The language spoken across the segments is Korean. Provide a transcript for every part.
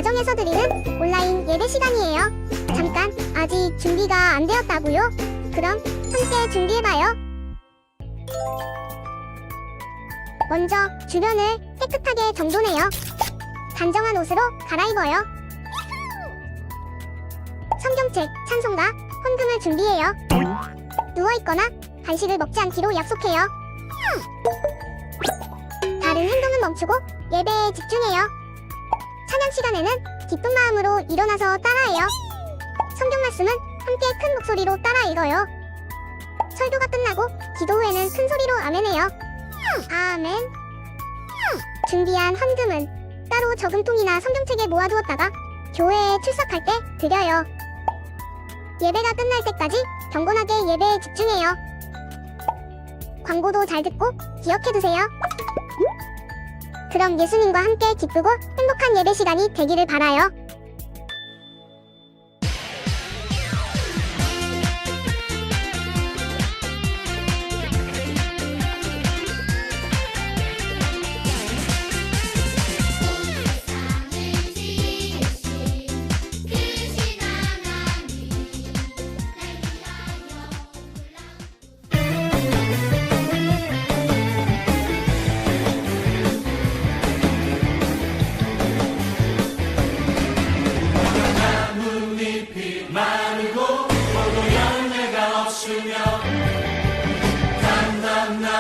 가정에서 드리는 온라인 예배 시간이에요. 잠깐, 아직 준비가 안 되었다고요? 그럼 함께 준비해봐요. 먼저 주변을 깨끗하게 정돈해요. 단정한 옷으로 갈아입어요. 성경책, 찬송가, 헌금을 준비해요. 누워있거나 간식을 먹지 않기로 약속해요. 다른 행동은 멈추고 예배에 집중해요. 찬양 시간에는 기쁜 마음으로 일어나서 따라해요. 성경 말씀은 함께 큰 목소리로 따라 읽어요. 설교가 끝나고 기도 후에는 큰 소리로 아멘해요. 아멘. 준비한 헌금은 따로 저금통이나 성경책에 모아두었다가 교회에 출석할 때 드려요. 예배가 끝날 때까지 경건하게 예배에 집중해요. 광고도 잘 듣고 기억해두세요. 그럼 예수님과 함께 기쁘고 행복한 예배 시간이 되기를 바라요.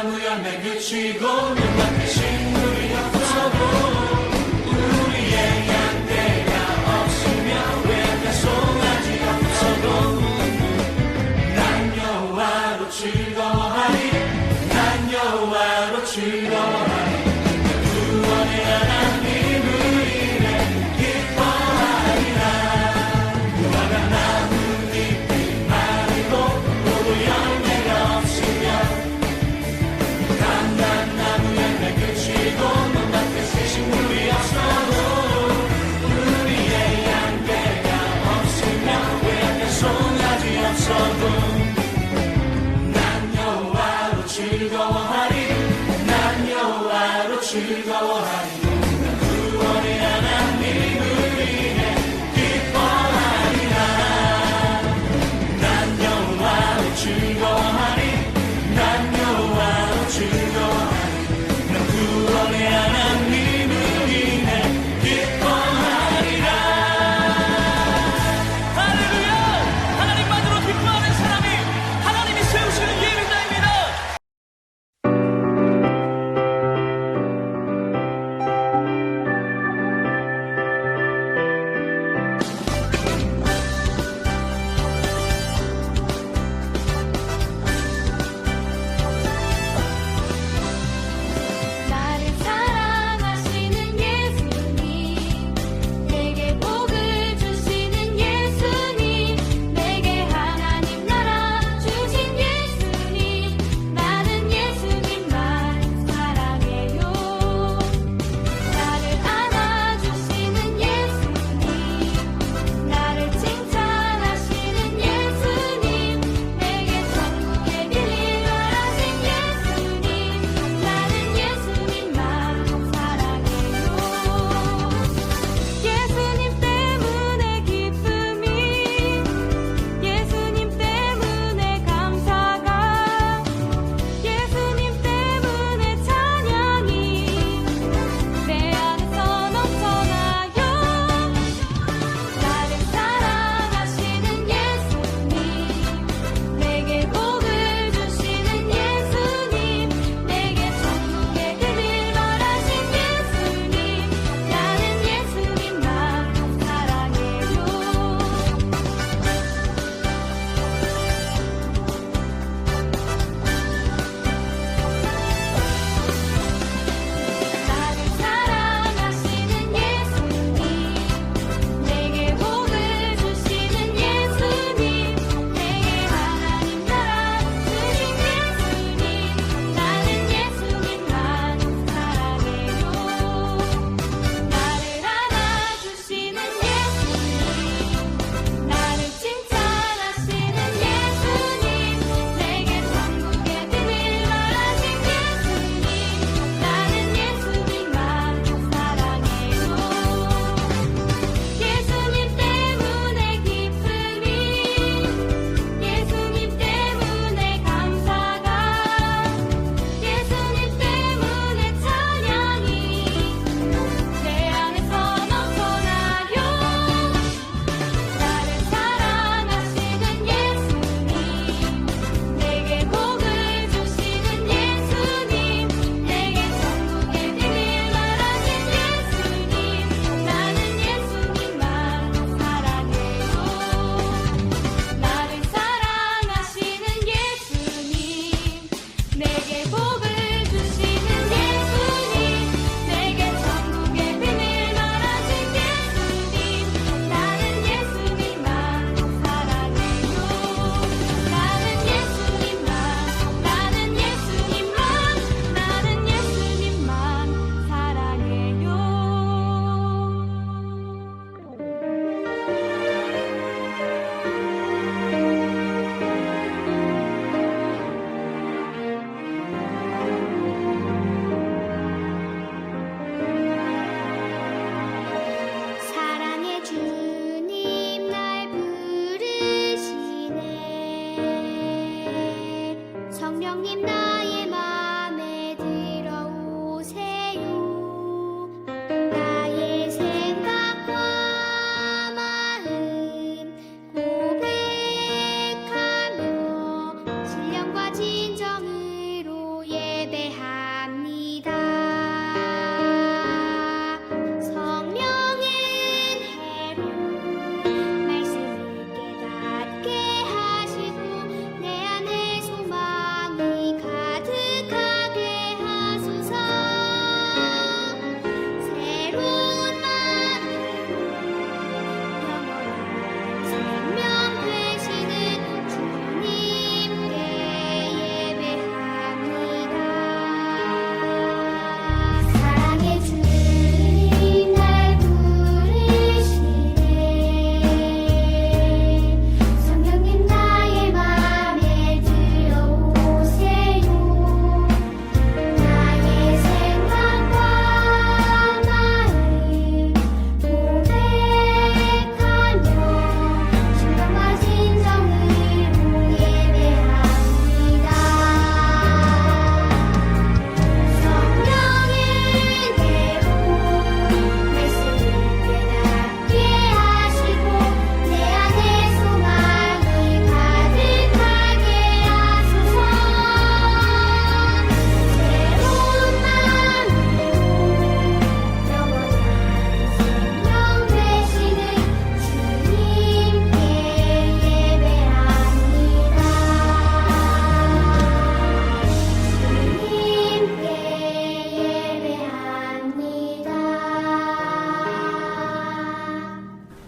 나무 열매 그치고 눈앞에 식물이 없어도 우리의 양떼가 없으며 외양간 송아지 없어도 난 여호와로 즐거워하리 난 여호와로 즐거워하리 구원의 하나님을 인해 기뻐하리라 무화과 나뭇잎이 마르고 포도 열매가 없으며 나무 열매 그치고 눈앞에 새 식물이 없어도 우리의 양떼가 없으며 외양간 송아지 없어도 난 여호와로 즐거워하리 난 여호와로 즐거워하리 구원의 하나님을 인해 기뻐하리라 난 여호와로 즐거워하리 난 여호와로 즐거워하리 구원의 하나님을 인해 기뻐하리라. 할렐루야! 하나님만으로 기뻐하는 사람이 하나님이 세우시는 예배자입니다.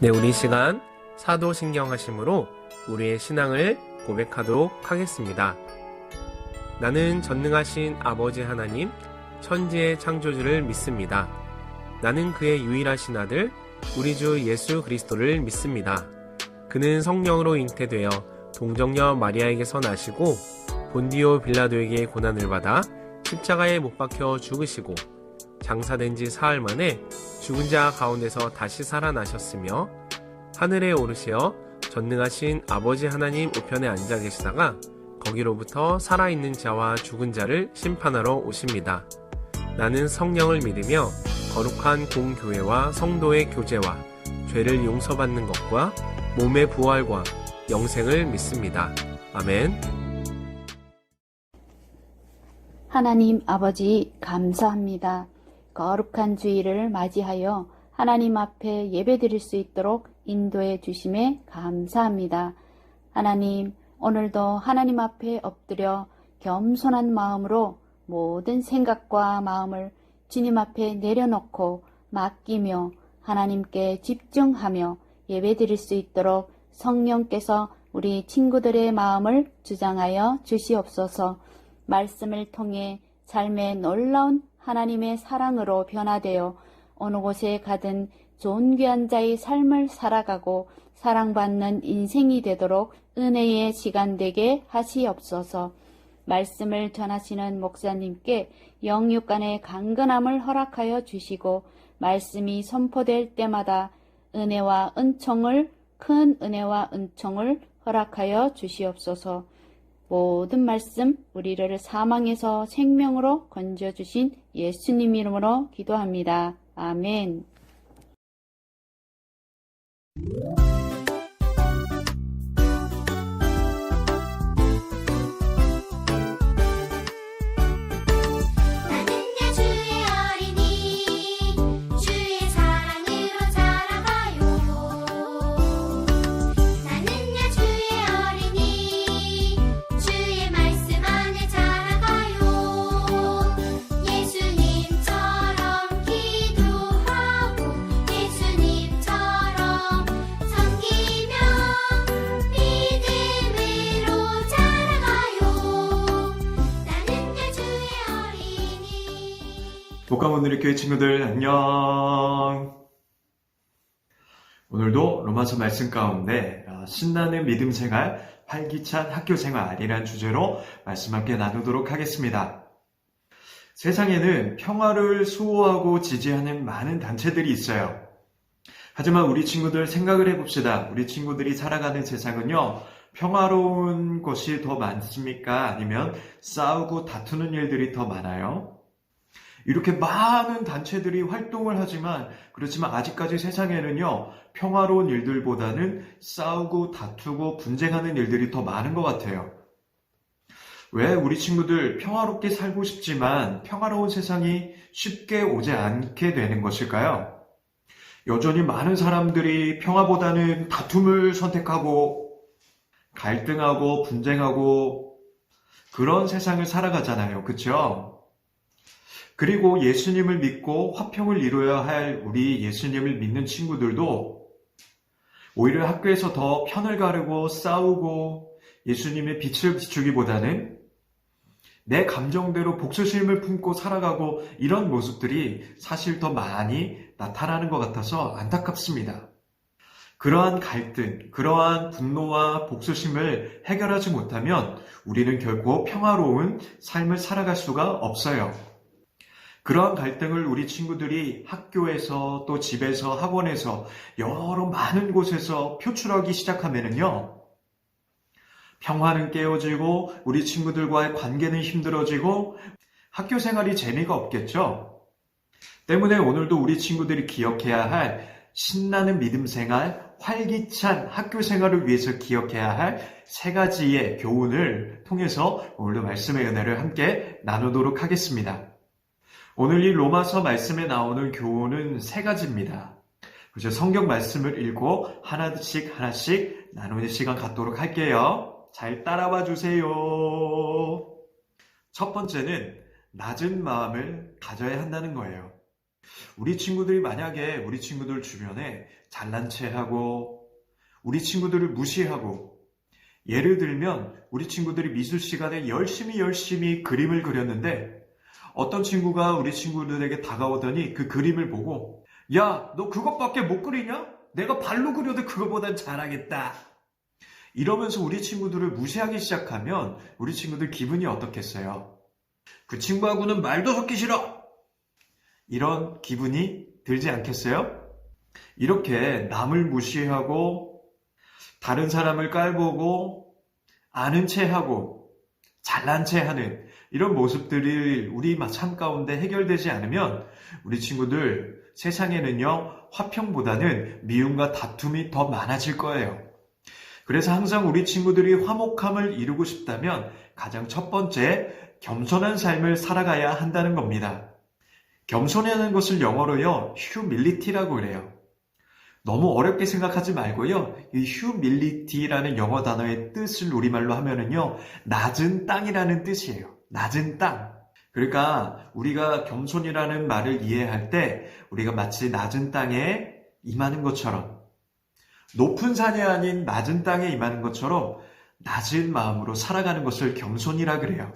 네, 우리 시간 사도신경하심으로 우리의 신앙을 고백하도록 하겠습니다. 나는 전능하신 아버지 하나님, 천지의 창조주를 믿습니다. 나는 그의 유일하신 아들, 우리 주 예수 그리스도를 믿습니다. 그는 성령으로 잉태되어 동정녀 마리아에게서 나시고 본디오 빌라도에게 고난을 받아 십자가에 못 박혀 죽으시고 장사된 지 사흘 만에 죽은 자 가운데서 다시 살아나셨으며 하늘에 오르시어 전능하신 아버지 하나님 우편에 앉아 계시다가 거기로부터 살아있는 자와 죽은 자를 심판하러 오십니다. 나는 성령을 믿으며 거룩한 공교회와 성도의 교제와 죄를 용서받는 것과 몸의 부활과 영생을 믿습니다. 아멘. 하나님 아버지 감사합니다. 거룩한 주일을 맞이하여 하나님 앞에 예배드릴 수 있도록 인도해 주심에 감사합니다. 하나님, 오늘도 하나님 앞에 엎드려 겸손한 마음으로 모든 생각과 마음을 주님 앞에 내려놓고 맡기며 하나님께 집중하며 예배드릴 수 있도록 성령께서 우리 친구들의 마음을 주장하여 주시옵소서. 말씀을 통해 삶의 놀라운 하나님의 사랑으로 변화되어 어느 곳에 가든 존귀한 자의 삶을 살아가고 사랑받는 인생이 되도록 은혜의 시간 되게 하시옵소서. 말씀을 전하시는 목사님께 영육 간의 강건함을 허락하여 주시고 말씀이 선포될 때마다 은혜와 은총을 큰 은혜와 은총을 허락하여 주시옵소서. 모든 말씀 우리를 사망에서 생명으로 건져주신 예수님 이름으로 기도합니다. 아멘. 나는야 주의 어린이 주의 사랑으로 자라가요. 나는야 주의 어린이 주의 말씀 안에 자라가요. 예수님처럼 기도하고 예수님처럼 섬기며 믿음으로 자라가요. 나는야 주의 어린이. 복감오늘의 교회 친구들 안녕. 오늘도 로마서 말씀 가운데 신나는 믿음 생활, 활기찬 학교 생활이란 주제로 말씀 함께 나누도록 하겠습니다. 세상에는 평화를 수호하고 지지하는 많은 단체들이 있어요. 하지만 우리 친구들 생각을 해봅시다. 우리 친구들이 살아가는 세상은요, 평화로운 것이 더 많습니까? 아니면 싸우고 다투는 일들이 더 많아요? 이렇게 많은 단체들이 활동을 하지만 그렇지만 아직까지 세상에는요, 평화로운 일들보다는 싸우고 다투고 분쟁하는 일들이 더 많은 것 같아요. 왜 우리 친구들 평화롭게 살고 싶지만 평화로운 세상이 쉽게 오지 않게 되는 것일까요? 여전히 많은 사람들이 평화보다는 다툼을 선택하고 갈등하고 분쟁하고 그런 세상을 살아가잖아요. 그렇죠? 그리고 예수님을 믿고 화평을 이루어야 할 우리 예수님을 믿는 친구들도 오히려 학교에서 더 편을 가르고 싸우고 예수님의 빛을 비추기보다는 내 감정대로 복수심을 품고 살아가고 이런 모습들이 사실 더 많이 나타나는 것 같아서 안타깝습니다. 그러한 갈등, 그러한 분노와 복수심을 해결하지 못하면 우리는 결코 평화로운 삶을 살아갈 수가 없어요. 그러한 갈등을 우리 친구들이 학교에서 또 집에서 학원에서 여러 많은 곳에서 표출하기 시작하면은요, 평화는 깨어지고 우리 친구들과의 관계는 힘들어지고 학교 생활이 재미가 없겠죠. 때문에 오늘도 우리 친구들이 기억해야 할 신나는 믿음 생활, 활기찬 학교 생활을 위해서 기억해야 할 세 가지의 교훈을 통해서 오늘도 말씀의 은혜를 함께 나누도록 하겠습니다. 오늘 이 로마서 말씀에 나오는 교훈은 세 가지입니다. 그래서 성경 말씀을 읽고 하나씩 나누는 시간 갖도록 할게요. 잘 따라와 주세요. 첫 번째는 낮은 마음을 가져야 한다는 거예요. 우리 친구들이 만약에 우리 친구들 주변에 잘난 체하고 우리 친구들을 무시하고 예를 들면 우리 친구들이 미술 시간에 열심히 그림을 그렸는데 어떤 친구가 우리 친구들에게 다가오더니 그 그림을 보고 야, 너 그것밖에 못 그리냐? 내가 발로 그려도 그거보단 잘하겠다. 이러면서 우리 친구들을 무시하기 시작하면 우리 친구들 기분이 어떻겠어요? 그 친구하고는 말도 섞기 싫어! 이런 기분이 들지 않겠어요? 이렇게 남을 무시하고 다른 사람을 깔보고 아는 체하고 잘난 체하는 이런 모습들이 우리 삶 가운데 해결되지 않으면 우리 친구들 세상에는요 화평보다는 미움과 다툼이 더 많아질 거예요. 그래서 항상 우리 친구들이 화목함을 이루고 싶다면 가장 첫 번째 겸손한 삶을 살아가야 한다는 겁니다. 겸손이라는 것을 영어로요 humility라고 그래요. 너무 어렵게 생각하지 말고요. 이 humility라는 영어 단어의 뜻을 우리말로 하면은요 낮은 땅이라는 뜻이에요. 낮은 땅. 그러니까 우리가 겸손이라는 말을 이해할 때 우리가 마치 낮은 땅에 임하는 것처럼 높은 산이 아닌 낮은 땅에 임하는 것처럼 낮은 마음으로 살아가는 것을 겸손이라 그래요.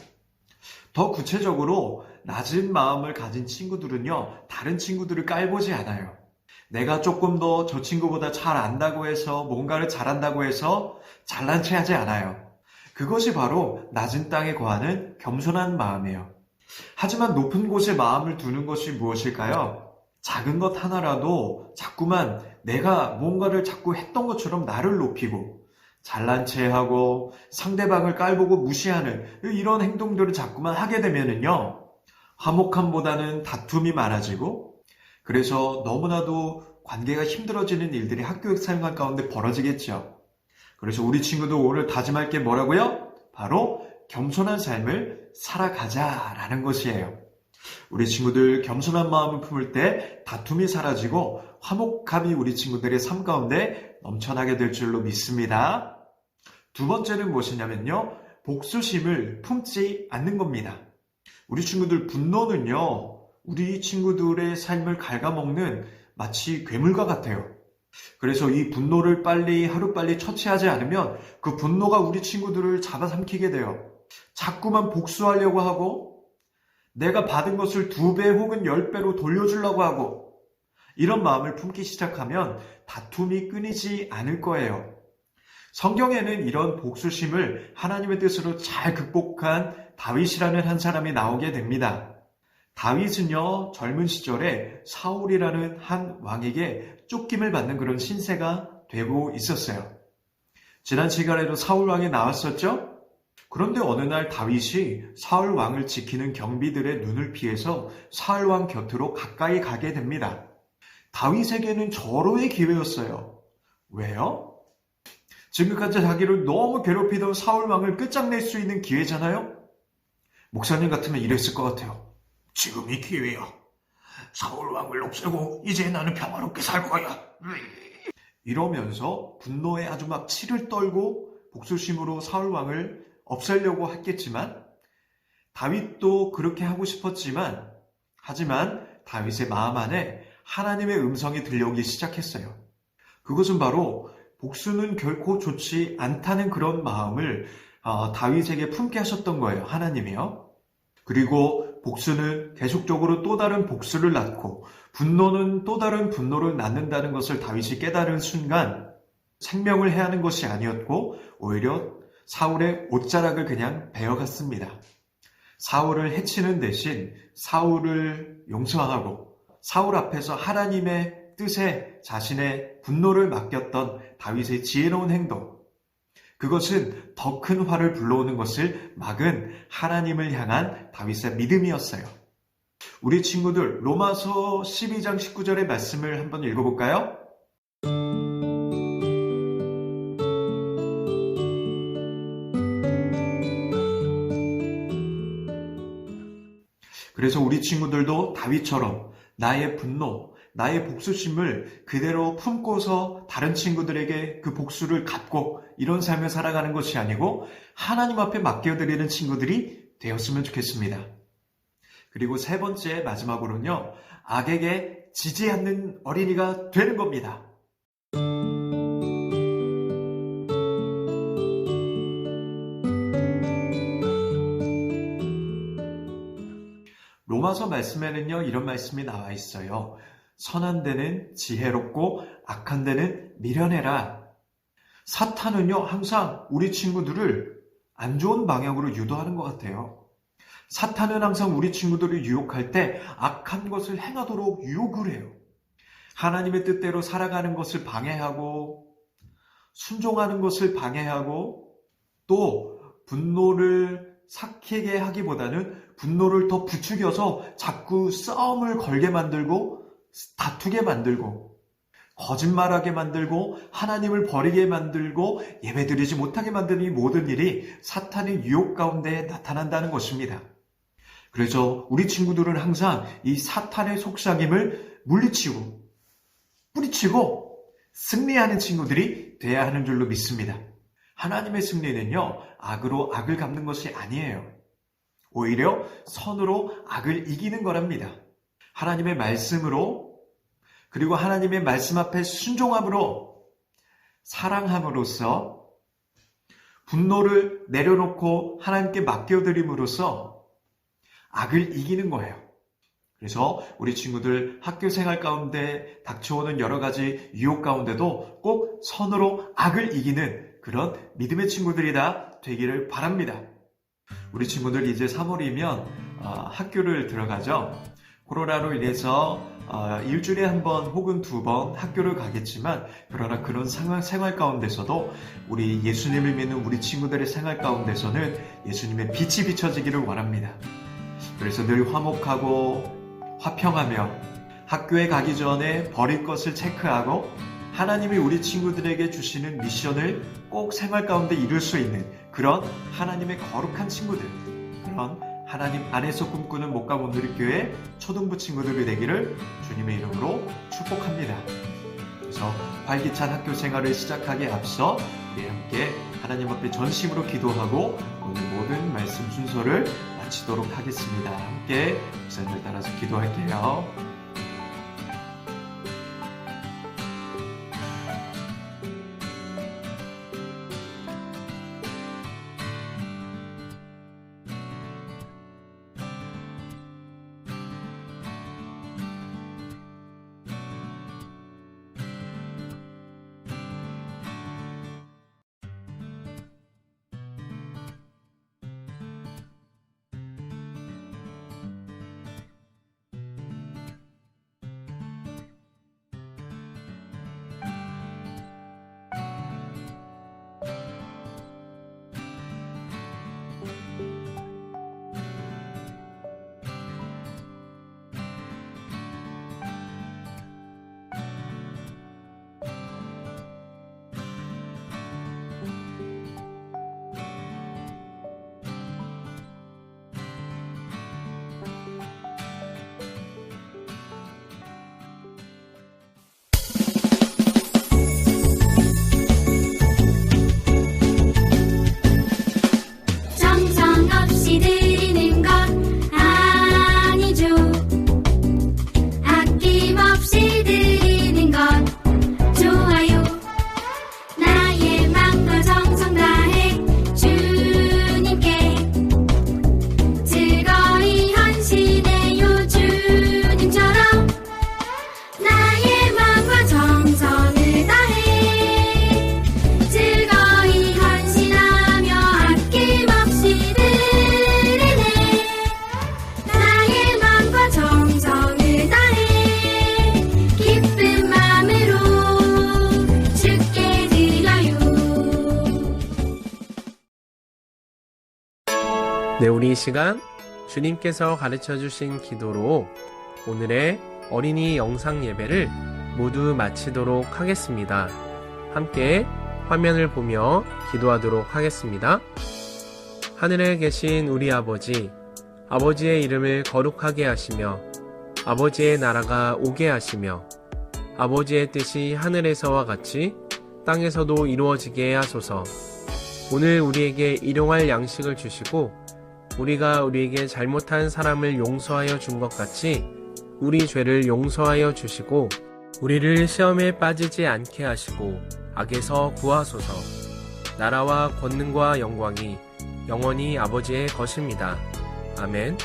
더 구체적으로 낮은 마음을 가진 친구들은요 다른 친구들을 깔보지 않아요. 내가 조금 더 저 친구보다 잘 안다고 해서 뭔가를 잘한다고 해서 잘난 체 하지 않아요. 그것이 바로 낮은 땅에 거하는 겸손한 마음이에요. 하지만 높은 곳에 마음을 두는 것이 무엇일까요? 작은 것 하나라도 자꾸만 내가 뭔가를 자꾸 했던 것처럼 나를 높이고 잘난 체하고 상대방을 깔보고 무시하는 이런 행동들을 자꾸만 하게 되면은요 화목함보다는 다툼이 많아지고 그래서 너무나도 관계가 힘들어지는 일들이 학교 생활 가운데 벌어지겠죠. 그래서 우리 친구들 오늘 다짐할 게 뭐라고요? 바로 겸손한 삶을 살아가자라는 것이에요. 우리 친구들 겸손한 마음을 품을 때 다툼이 사라지고 화목함이 우리 친구들의 삶 가운데 넘쳐나게 될 줄로 믿습니다. 두 번째는 무엇이냐면요. 복수심을 품지 않는 겁니다. 우리 친구들 분노는요. 우리 친구들의 삶을 갉아먹는 마치 괴물과 같아요. 그래서 이 분노를 하루빨리 처치하지 않으면 그 분노가 우리 친구들을 잡아삼키게 돼요. 자꾸만 복수하려고 하고 내가 받은 것을 2배 혹은 10배로 돌려주려고 하고 이런 마음을 품기 시작하면 다툼이 끊이지 않을 거예요. 성경에는 이런 복수심을 하나님의 뜻으로 잘 극복한 다윗이라는 한 사람이 나오게 됩니다. 다윗은요 젊은 시절에 사울이라는 한 왕에게 쫓김을 받는 그런 신세가 되고 있었어요. 지난 시간에도 사울 왕이 나왔었죠? 그런데 어느 날 다윗이 사울 왕을 지키는 경비들의 눈을 피해서 사울 왕 곁으로 가까이 가게 됩니다. 다윗에게는 절호의 기회였어요. 왜요? 지금까지 자기를 너무 괴롭히던 사울 왕을 끝장낼 수 있는 기회잖아요? 목사님 같으면 이랬을 것 같아요. 지금이 기회야. 사울 왕을 없애고 이제 나는 평화롭게 살 거야. 이러면서 분노에 아주 막 치를 떨고 복수심으로 사울 왕을 없애려고 했겠지만 다윗도 그렇게 하고 싶었지만 하지만 다윗의 마음 안에 하나님의 음성이 들려오기 시작했어요. 그것은 바로 복수는 결코 좋지 않다는 그런 마음을 다윗에게 품게 하셨던 거예요. 하나님이요. 그리고 복수는 계속적으로 또 다른 복수를 낳고 분노는 또 다른 분노를 낳는다는 것을 다윗이 깨달은 순간 생명을 해하는 것이 아니었고 오히려 사울의 옷자락을 그냥 베어갔습니다. 사울을 해치는 대신 사울을 용서하고 사울 앞에서 하나님의 뜻에 자신의 분노를 맡겼던 다윗의 지혜로운 행동, 그것은 더 큰 화를 불러오는 것을 막은 하나님을 향한 다윗의 믿음이었어요. 우리 친구들 로마서 12장 19절의 말씀을 한번 읽어볼까요? 그래서 우리 친구들도 다윗처럼 나의 분노, 나의 복수심을 그대로 품고서 다른 친구들에게 그 복수를 갚고 이런 삶을 살아가는 것이 아니고 하나님 앞에 맡겨드리는 친구들이 되었으면 좋겠습니다. 그리고 세 번째 마지막으로는요, 악에게 지지 않는 어린이가 되는 겁니다. 로마서 말씀에는요, 이런 말씀이 나와 있어요. 선한 데는 지혜롭고 악한 데는 미련해라. 사탄은요, 항상 우리 친구들을 안 좋은 방향으로 유도하는 것 같아요. 사탄은 항상 우리 친구들을 유혹할 때 악한 것을 행하도록 유혹을 해요. 하나님의 뜻대로 살아가는 것을 방해하고, 순종하는 것을 방해하고, 또 분노를 삭히게 하기보다는 분노를 더 부추겨서 자꾸 싸움을 걸게 만들고, 다투게 만들고, 거짓말하게 만들고, 하나님을 버리게 만들고, 예배드리지 못하게 만드는 이 모든 일이 사탄의 유혹 가운데 나타난다는 것입니다. 그래서 우리 친구들은 항상 이 사탄의 속삭임을 물리치고, 뿌리치고 승리하는 친구들이 돼야 하는 줄로 믿습니다. 하나님의 승리는요, 악으로 악을 갚는 것이 아니에요. 오히려 선으로 악을 이기는 거랍니다. 하나님의 말씀으로, 그리고 하나님의 말씀 앞에 순종함으로, 사랑함으로써, 분노를 내려놓고 하나님께 맡겨드림으로써 악을 이기는 거예요. 그래서 우리 친구들 학교 생활 가운데 닥쳐오는 여러 가지 유혹 가운데도 꼭 선으로 악을 이기는 그런 믿음의 친구들이 다 되기를 바랍니다. 우리 친구들 이제 3월이면 학교를 들어가죠. 코로나로 인해서 일주일에 한 번 혹은 2번 학교를 가겠지만, 그러나 그런 생활 가운데서도 우리 예수님을 믿는 우리 친구들의 생활 가운데서는 예수님의 빛이 비춰지기를 원합니다. 그래서 늘 화목하고 화평하며 학교에 가기 전에 버릴 것을 체크하고 하나님이 우리 친구들에게 주시는 미션을 꼭 생활 가운데 이룰 수 있는 그런 하나님의 거룩한 친구들, 그런 하나님 안에서 꿈꾸는 목감 온누리교회 초등부 친구들이 되기를 주님의 이름으로 축복합니다. 그래서 활기찬 학교 생활을 시작하기에 앞서 우리 함께 하나님 앞에 전심으로 기도하고 오늘 모든 말씀 순서를 마치도록 하겠습니다. 함께 목사님을 따라서 기도할게요. 정성 없이 드리는 것 아니죠. 아낌없이 드리는 것 좋아요. 나의 맘과 정성 다해 주님께 즐거이 헌신해요. 주님처럼 나의 맘과 정성을 다해 즐거이 헌신하며 아낌없이 드리네. 나의 맘과 정성을 다해 기쁜 마음으로 주께 드려요. 네, 우리 이 시간 주님께서 가르쳐 주신 기도로 오늘의 어린이 영상 예배를 모두 마치도록 하겠습니다. 함께 화면을 보며 기도하도록 하겠습니다. 하늘에 계신 우리 아버지, 아버지의 이름을 거룩하게 하시며 아버지의 나라가 오게 하시며 아버지의 뜻이 하늘에서와 같이 땅에서도 이루어지게 하소서. 오늘 우리에게 일용할 양식을 주시고 우리가 우리에게 잘못한 사람을 용서하여 준 것 같이 우리 죄를 용서하여 주시고 우리를 시험에 빠지지 않게 하시고 악에서 구하소서. 나라와 권능과 영광이 영원히 아버지의 것입니다. 아멘.